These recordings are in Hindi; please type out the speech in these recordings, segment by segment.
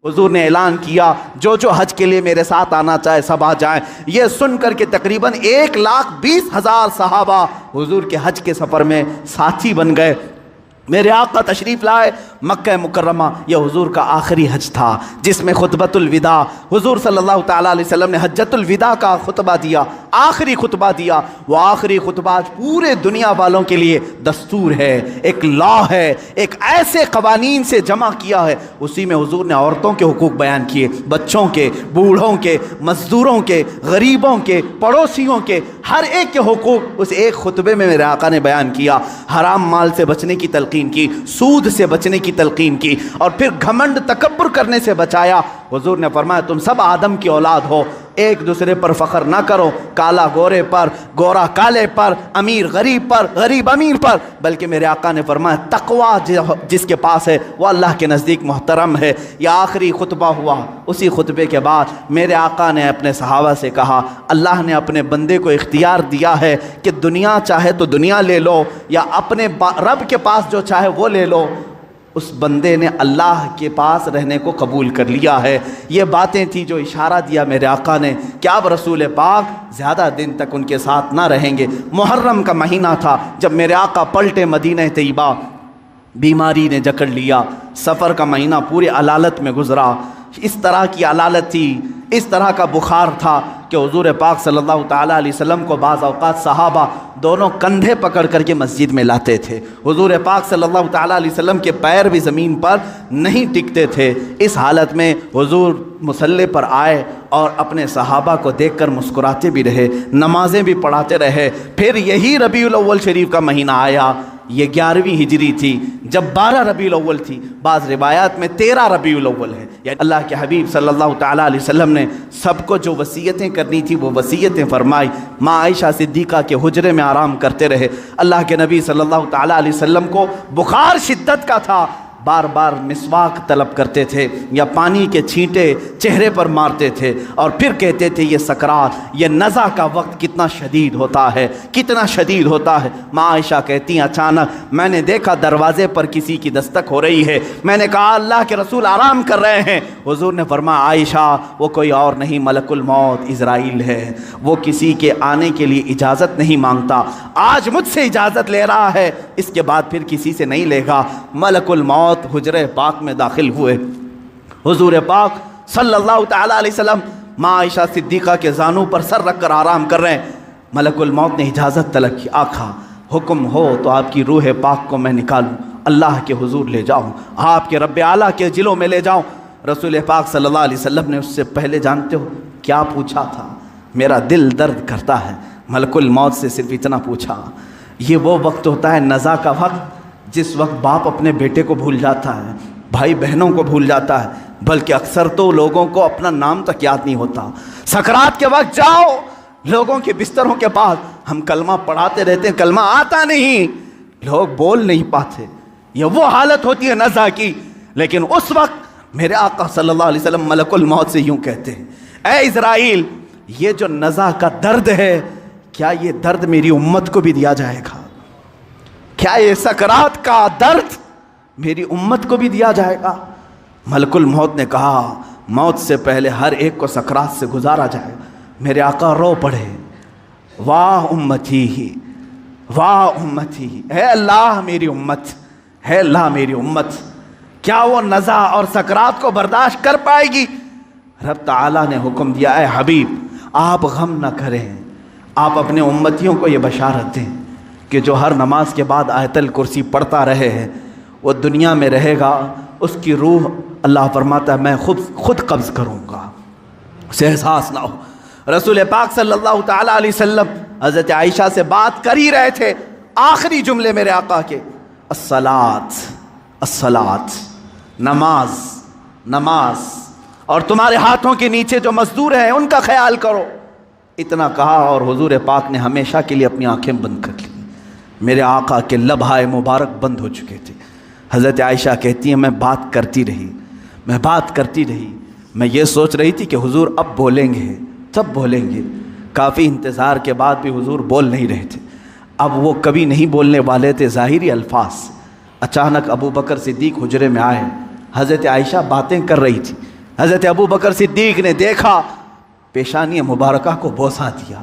हुजूर ने ऐलान किया जो जो हज के लिए मेरे साथ आना चाहे सब आ जाएं। ये सुन करके तकरीबन 1,20,000 सहाबा हुजूर के हज के सफ़र में साथी बन गए। मेरे आका तशरीफ़ लाए मक्का मुकर्रमा। यह हुजूर का आखिरी हज था जिसमें खुतबतुल विदा हुजूर सल्लल्लाहु तआला अलैहि वसल्लम ने हज्जतुल विदा का खुतबा दिया, आखिरी खुतबा दिया। वो आखिरी खुतबा पूरे दुनिया वालों के लिए दस्तूर है, एक लॉ है, एक ऐसे कवानीन से जमा किया है। उसी में हुजूर ने औरतों के हुकूक बयान किए, बच्चों के, बूढ़ों के, मजदूरों के, गरीबों के, पड़ोसियों के, हर एक के हुकूक उस एक खुतबे में मेरे आका ने बयान किया। हराम माल से बचने की तलकीन की, सूद से बचने की तलकीन की, और फिर घमंड तकब्बुर करने से बचाया। हुजूर ने फरमाया तुम सब आदम की औलाद हो, एक दूसरे पर फ़ख्र ना करो, काला गोरे पर, गोरा काले पर, अमीर गरीब पर, गरीब अमीर पर, बल्कि मेरे आका ने फरमाया तकवा जिसके पास है वह अल्लाह के नज़दीक मोहतरम है। यह आखिरी खुतबा हुआ। उसी खुतबे के बाद मेरे आका ने अपने सहाबा से कहा अल्लाह ने अपने बंदे को इख्तियार दिया है कि दुनिया चाहे तो दुनिया ले लो या अपने रब के पास जो चाहे वो ले लो। उस बंदे ने अल्लाह के पास रहने को कबूल कर लिया है। ये बातें थी जो इशारा दिया मेरे आका ने कि अब रसूल पाक ज़्यादा दिन तक उनके साथ ना रहेंगे। मुहर्रम का महीना था जब मेरे आका पलटे मदीना तैयबा। बीमारी ने जकड़ लिया, सफ़र का महीना पूरे अलालत में गुजरा। इस तरह की अलालत थी, इस तरह का बुखार था कि हुजूर पाक सल्लल्लाहु तआला अलैहि वसल्लम को बाज़ औक़ात सहाबा दोनों कंधे पकड़ करके मस्जिद में लाते थे। हुजूर पाक सल्लल्लाहु तआला अलैहि वसल्लम के पैर भी ज़मीन पर नहीं टिकते थे। इस हालत में हुजूर मुसल्ले पर आए और अपने सहाबा को देखकर मुस्कुराते भी रहे, नमाजें भी पढ़ाते रहे। फिर यही रबीउल अव्वल शरीफ का महीना आया। ये 11वीं हिजरी थी जब 12 रबीउल अव्वल थी। बाज़ रिवायात में 13 रबीउल अव्वल है। यानी अल्लाह के हबीब सल्लल्लाहु तआला अलैहि वसल्लम ने सबको जो वसीयतें करनी थी वो वसीयतें फरमाई। माँ आयशा सिद्दीक़ा के हुजरे में आराम करते रहे। अल्लाह के नबी सल्लल्लाहु तआला अलैहि वसल्लम को बुखार शिद्दत का था, बार बार मिसवाक तलब करते थे या पानी के छींटे चेहरे पर मारते थे और फिर कहते थे ये सकरात, ये नज़ा का वक्त कितना शदीद होता है, कितना शदीद होता है। माँ आयशा कहती हैं अचानक मैंने देखा दरवाज़े पर किसी की दस्तक हो रही है। मैंने कहा अल्लाह के रसूल आराम कर रहे हैं। हुजूर ने फरमाया आयशा वो कोई और नहीं मलकुल मौत इज़राइल है, वो किसी के आने के लिए इजाज़त नहीं मांगता। आज मुझसे इजाज़त ले रहा है, इसके बाद फिर किसी से नहीं लेगा। मलकुल मौत हुजरे पाक में दाखिल हुए। हुजूर पाक सल्लल्लाहु तआला अलैहि वसल्लम माँ आयशा सिद्दीक़ा के जानू पर सर रख कर आराम कर रहे हैं। मलकुल मौत ने इजाज़त तलब की, आखा हुक्म हो तो आपकी रूह पाक को मैं निकालूं, अल्लाह के हुजूर ले जाऊं, आपके रब्बे आला के जिलों में ले जाऊं। रसूल पाक सल्लल्लाहु अलैहि वसल्लम ने उससे पहले जानते हो क्या पूछा था? मेरा दिल दर्द करता है। मलकुल मौत से सिर्फ इतना पूछा, ये वो वक्त होता है नज़ा का वक्त जिस वक्त बाप अपने बेटे को भूल जाता है, भाई बहनों को भूल जाता है, बल्कि अक्सर तो लोगों को अपना नाम तक याद नहीं होता। सकरात के वक्त जाओ लोगों के बिस्तरों के पास, हम कलमा पढ़ाते रहते हैं, कलमा आता नहीं, लोग बोल नहीं पाते। ये वो हालत होती है नज़ा की। लेकिन उस वक्त मेरे आका सल्लल्लाहु अलैहि वसल्लम मलकुल मौत से यूँ कहते हैं, ऐ इज़राइल ये जो नज़ा का दर्द है, क्या ये दर्द मेरी उम्मत को भी दिया जाएगा? क्या ये सकरात का दर्द मेरी उम्मत को भी दिया जाएगा? मलकुल मौत ने कहा मौत से पहले हर एक को सकरात से गुजारा जाएगा। मेरे आका रो पड़े, वाह उम्मती ही, वाह उम्मती, है अल्लाह मेरी उम्मत, है अल्लाह मेरी उम्मत, क्या वो नज़ा और सकरात को बर्दाश्त कर पाएगी? रब ताला ने हुक्म दिया है हबीब आप गम न करें, आप अपने उम्मतियों को ये बशारत दें कि जो हर नमाज के बाद आयतल कुर्सी पढ़ता रहे हैं वो दुनिया में रहेगा, उसकी रूह अल्लाह फरमाता है मैं खुद कब्ज़ करूँगा, उसे एहसास ना हो। रसूल पाक सल्लल्लाहु तआला अलैहि वसल्लम हज़रत आयशा से बात कर ही रहे थे। आखिरी जुमले मेरे आका के अस्सलात अस्सलात, नमाज नमाज, और तुम्हारे हाथों के नीचे जो मजदूर हैं उनका ख्याल करो। इतना कहा और हुजूर पाक ने हमेशा के लिए अपनी आंखें बंद कर ली। मेरे आका के लम्हाए मुबारक बंद हो चुके थे। हज़रत आयशा कहती हैं मैं बात करती रही, मैं बात करती रही, मैं ये सोच रही थी कि हुजूर अब बोलेंगे, तब बोलेंगे। काफ़ी इंतज़ार के बाद भी हुजूर बोल नहीं रहे थे। अब वो कभी नहीं बोलने वाले थे ज़ाहिरी अल्फाज। अचानक अबू बकर सिद्दीक़ हुजरे में आए। हज़रत आयशा बातें कर रही थी, हज़रत अबू बकर सिद्दीक ने देखा, पेशानी मुबारका को बोसा दिया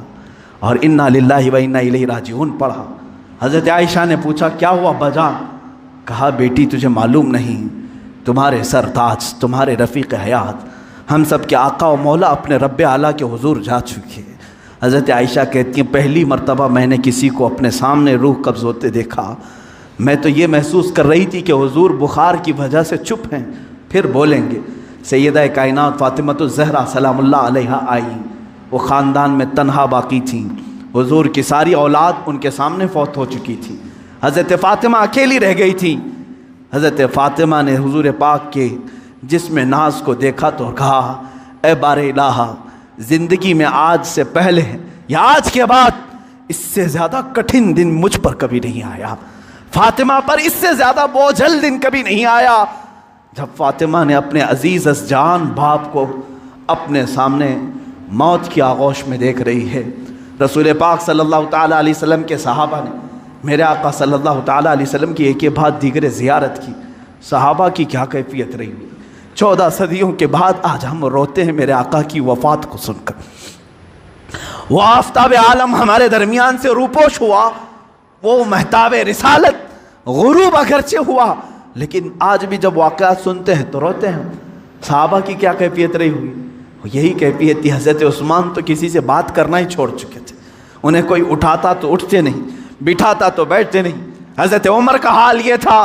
और इन्ना लिल्लाहि व इन्ना इलैहि राजिऊन पढ़ा। हज़रत आयशा ने पूछा, क्या हुआ बजान? कहा, बेटी तुझे मालूम नहीं, तुम्हारे सरताज, तुम्हारे रफ़ीक़ हयात, हम सब के आका और मौला अपने रब्बे आला के हुजूर जा चुके हैं। हज़रत आयशा कहती हैं, पहली मर्तबा मैंने किसी को अपने सामने रूह कब्ज़ होते देखा, मैं तो ये महसूस कर रही थी कि हुजूर बुखार की वजह से चुप हैं, फिर बोलेंगे। सैयदा कायनात फ़ातिमतुज़ ज़हरा सलामुल्लाह अलैहा आई, वो ख़ानदान में तन्हा बाकी थी, हुजूर की सारी औलाद उनके सामने फौत हो चुकी थी, हज़रत फ़ातिमा अकेली रह गई थी। हज़रत फ़ातिमा ने हुजूर पाक के जिस्म नाज को देखा तो कहा, ए बारे इलाहा, ज़िंदगी में आज से पहले या आज के बाद इससे ज़्यादा कठिन दिन मुझ पर कभी नहीं आया, फ़ातिमा पर इससे ज़्यादा बोझल दिन कभी नहीं आया। जब फ़ातिमा ने अपने अजीज़ जान बाप को अपने सामने मौत की आगोश में देख रही है, रसूल पाक सल्लल्लाहु ताला अलैहि वसल्लम के सहाबा ने मेरे आका सल्लल्लाहु ताला अलैहि वसल्लम की एक के बाद दीगर ज़ियारत की। सहाबा की क्या कैफियत रही हुई, 14 सदियों के बाद आज हम रोते हैं मेरे आका की वफ़ात को सुनकर। वो आफ्ताब आलम हमारे दरमियान से रूपोश हुआ, वो महताब रिसालत गुरूब अगरचे हुआ, लेकिन आज भी जब वाक़यात सुनते हैं तो रोते हैं। सहाबा की क्या कैफियत रही हुई, यही कैफियत थी। हज़रत उस्मान तो किसी से बात करना ही छोड़ चुके थे, उन्हें कोई उठाता तो उठते नहीं, बिठाता तो बैठते नहीं। हज़रत उमर का हाल ये था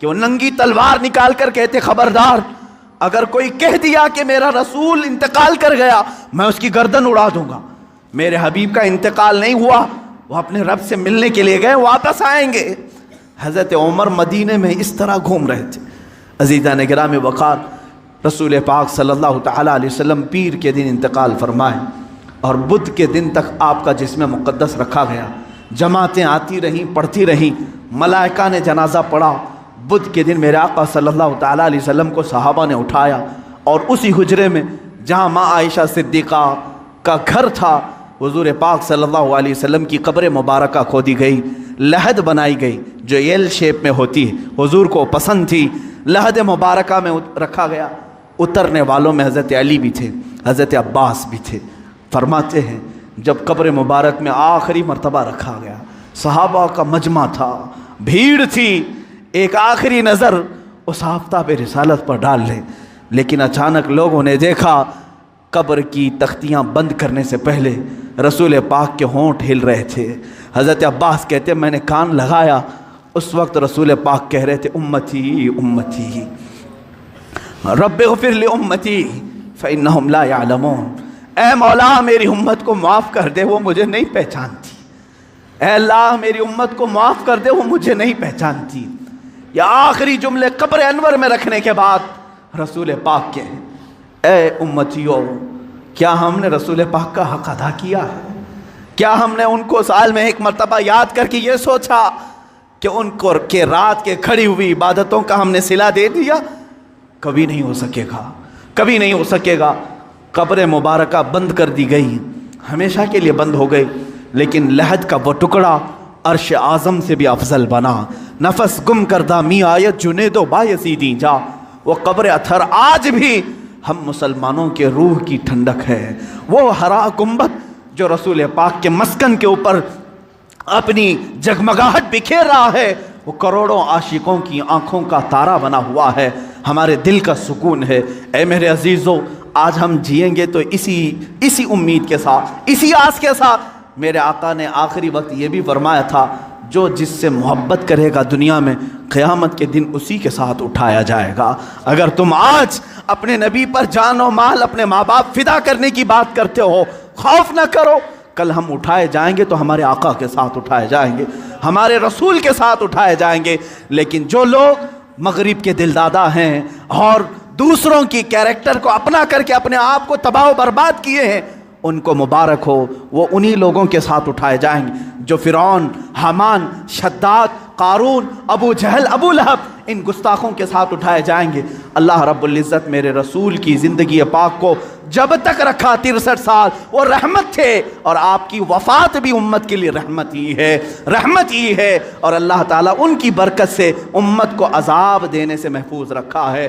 कि वो नंगी तलवार निकाल कर कहते, खबरदार अगर कोई कह दिया कि मेरा रसूल इंतकाल कर गया, मैं उसकी गर्दन उड़ा दूंगा। मेरे हबीब का इंतकाल नहीं हुआ, वो अपने रब से मिलने के लिए गए, वापस आएंगे। हज़रत उमर मदीने में इस तरह घूम रहे थे। अज़ीज़ा ने गिराम वक़ार, रसूल पाक सल्लल्लाहु ताला अलैहि वसल्लम पीर के दिन इंतकाल फरमाए और बुध के दिन तक आपका जिस्म मुक़द्दस रखा गया। जमातें आती रहीं, पढ़ती रहीं, मलाइका ने जनाजा पढ़ा। बुध के दिन मेरे आका सल्लल्लाहु ताला अलैहि वसल्लम को सहाबा ने उठाया और उसी हुजरे में जहाँ माँ आयशा सिद्दीक़ा का घर था, हुजूर पाक सल्लल्लाहु अलैहि वसल्लम की कब्र मुबारका खोदी गई, लहद बनाई गई जो एल शेप में होती है, हुजूर को पसंद थी, लहद मुबारका में रखा गया। उतरने वालों में हज़रत अली भी थे, हज़रत अब्बास भी थे। फरमाते हैं जब कब्र मुबारक में आखिरी मर्तबा रखा गया, सहाबा का मजमा था, भीड़ थी, एक आखिरी नज़र उस आफ्ताब रिसालत पर डाल लें, लेकिन अचानक लोगों ने देखा कब्र की तख्तियाँ बंद करने से पहले रसूल पाक के होंठ हिल रहे थे। हज़रत अब्बास कहते मैंने कान लगाया, उस वक्त रसूल पाक कह रहे थे, उम्मती उम्मती रब्बिग़फिर लि उम्मती फ़इन्नहुम ला यअलमून। ऐ मौला मेरी उम्मत को माफ़ कर दे, वो मुझे नहीं पहचानती। ऐ अल्लाह मेरी उम्मत को माफ़ कर दे, वो मुझे नहीं पहचानती। ये आखिरी जुमले कब्र अनवर में रखने के बाद रसूल पाक के, ऐ उम्मतियों, क्या हमने रसूल पाक का हक़ अदा किया है? क्या हमने उनको साल में एक मरतबा याद करके ये सोचा कि उनको के रात के खड़ी हुई इबादतों का हमने सिला दे दिया? कभी नहीं हो सकेगा, कभी नहीं हो सकेगा। कब्र मुबारका बंद कर दी गई, हमेशा के लिए बंद हो गई, लेकिन लहद का वो टुकड़ा अर्श आज़म से भी अफजल बना। नफस गुम करदा मी आयत जुनेदो बायसीदी जा, वो कब्र अथर आज भी हम मुसलमानों के रूह की ठंडक है। वो हरा गुंबद जो रसूल पाक के मस्कन के ऊपर अपनी जगमगाहट बिखेर रहा है, वो करोड़ों आशिकों की आंखों का तारा बना हुआ है, हमारे दिल का सुकून है। ऐ मेरे अजीज़ों, आज हम जिएंगे तो इसी उम्मीद के साथ, इसी आस के साथ। मेरे आका ने आखिरी वक्त ये भी फरमाया था, जो जिससे मोहब्बत करेगा दुनिया में, क़यामत के दिन उसी के साथ उठाया जाएगा। अगर तुम आज अपने नबी पर जान और माल, अपने माँ बाप फिदा करने की बात करते हो, खौफ न करो, कल हम उठाए जाएंगे तो हमारे आका के साथ उठाए जाएंगे, हमारे रसूल के साथ उठाए जाएंगे। लेकिन जो लोग मगरिब के दिलदादा हैं और दूसरों की कैरेक्टर को अपना करके अपने आप को तबाह बर्बाद किए हैं, उनको मुबारक हो, वो उन्हीं लोगों के साथ उठाए जाएंगे जो फ़िरौन, हामान, शद्दाद, कारून, अबू जहल, अबू लहब, इन गुस्ताखों के साथ उठाए जाएंगे। अल्लाह रब्बुल इज़्ज़त मेरे रसूल की ज़िंदगी पाक को जब तक रखा 63 साल, वो रहमत थे, और आपकी वफ़ात भी उम्मत के लिए रहमत ही है, रहमत ही है। और अल्लाह ताला उनकी बरकत से उम्मत को अजाब देने से महफूज रखा है।